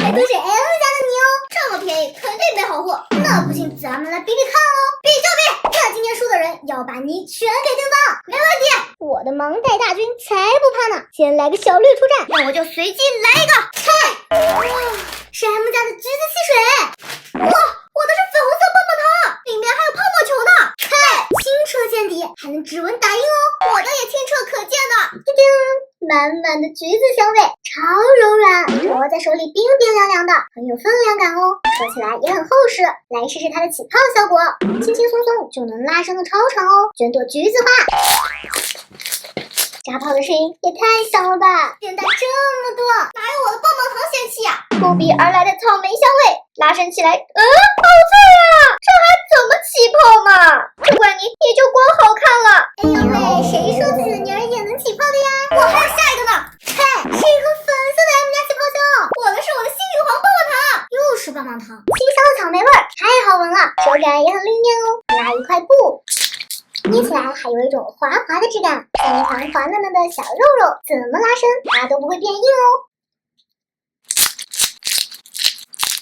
还都是 M 家的牛，这么便宜肯定没好货。那不信咱们来比比看哦，比就比，看今天输的人要把你全给定放，没问题。我的盲袋大军才不怕呢，先来个小绿出战，那我就随机来一个，哇，是 M 家的橘子汽水，哇，我的是粉红色棒棒糖，里面还有泡沫球呢，清澈见底，还能指纹打印哦，我的也清澈可见呢，叮叮，满满的橘子香味，超柔软，握在手里冰冰凉凉的，很有分量感哦，说起来也很厚实。来试试它的起泡效果，轻轻松松就能拉伸的超长哦，卷朵橘子花，炸泡的声音也太响了吧！变大这么多，哪有我的棒棒糖仙气啊？扑鼻而来的草莓香味，拉伸起来，好脆啊！这还怎么起泡嘛？这怪你也就光好看了。哎呦喂，谁说自己的女儿也能起泡的呀？我还有下一个呢，是一盒粉色的 M 家气泡胶，我的是我的幸运黄棒棒糖，又是棒棒糖，清香的草莓味儿，太好闻了，手感也很灵验哦。拿一块布。捏起来还有一种滑滑的质感，像一团滑嫩嫩的小肉肉，怎么拉伸它都不会变硬哦。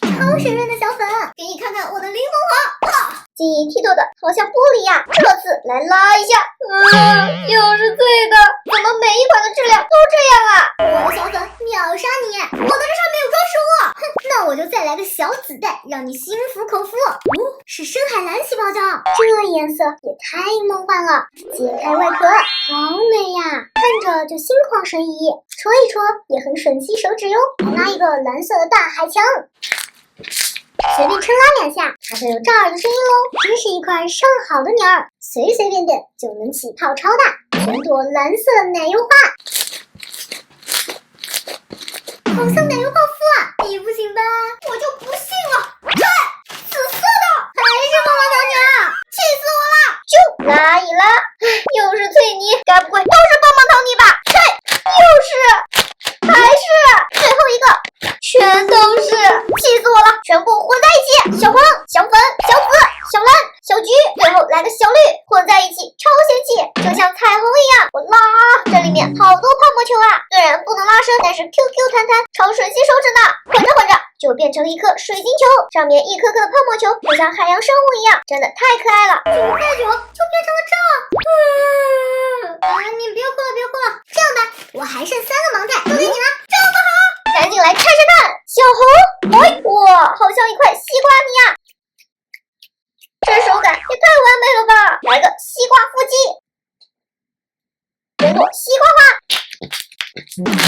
超神润的小粉，给你看看我的灵魂黄，晶莹剔透的，好像玻璃呀。这次来拉一下，又是脆的，怎么每一款的质量都这样啊？我的小粉秒杀你，我的这上面有装饰物，那我就再来个小紫带，让你心服口服。是深海蓝气泡胶，这颜色也太梦幻了。揭开外壳，好美呀，看着就心旷神怡，戳一戳也很吮吸手指哟。来拉一个蓝色的大海墙。随便抻拉两下，它就有炸耳的声音喽！真是一块上好的鸟儿，随随便便就能起泡超大，全朵蓝色奶油花，好像奶油泡芙啊！你不行吧？我就不信了！紫色的还是棒棒糖女儿，气死我了！就拉一拉，又是脆泥，该不会都是棒棒糖泥吧？又是，还是最后一个。全都是，气死我了！全部混在一起，小黄、小粉、小紫、小蓝、小橘，最后来个小绿，混在一起超仙气，就像彩虹一样。我拉，这里面好多泡沫球啊！虽然不能拉伸，但是 QQ 弹弹，超吮吸手指呢。混着混着就变成了一颗水晶球，上面一颗颗的泡沫球，就像海洋生物一样，真的太可爱了。煮太久就变成了这。你别哭了，别哭了。这样吧，我还剩3个盲袋，都给你了，这么好。赶紧来看看看，小红，哇，好像一块西瓜泥啊！这手感也太完美了吧！来个西瓜腹肌，卷朵西瓜花，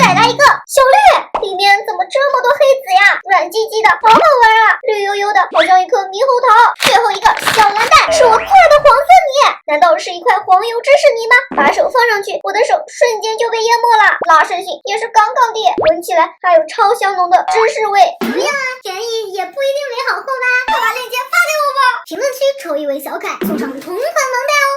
再来一个小绿，里面怎么这么多黑籽呀？软唧唧的，好好玩啊！绿油油的，好像一颗猕猴桃。最后一个小蓝蛋，是我最爱的黄色泥，难道是一块黄油芝士泥吗？把手放上去，我的手瞬间就被淹没了，拉伸性也是杠杠的，闻起来还有超香浓的芝士味。怎么样啊？便宜也不一定没好货吧？快把链接发给我吧！评论区抽一位小凯，送上同款盲袋哦！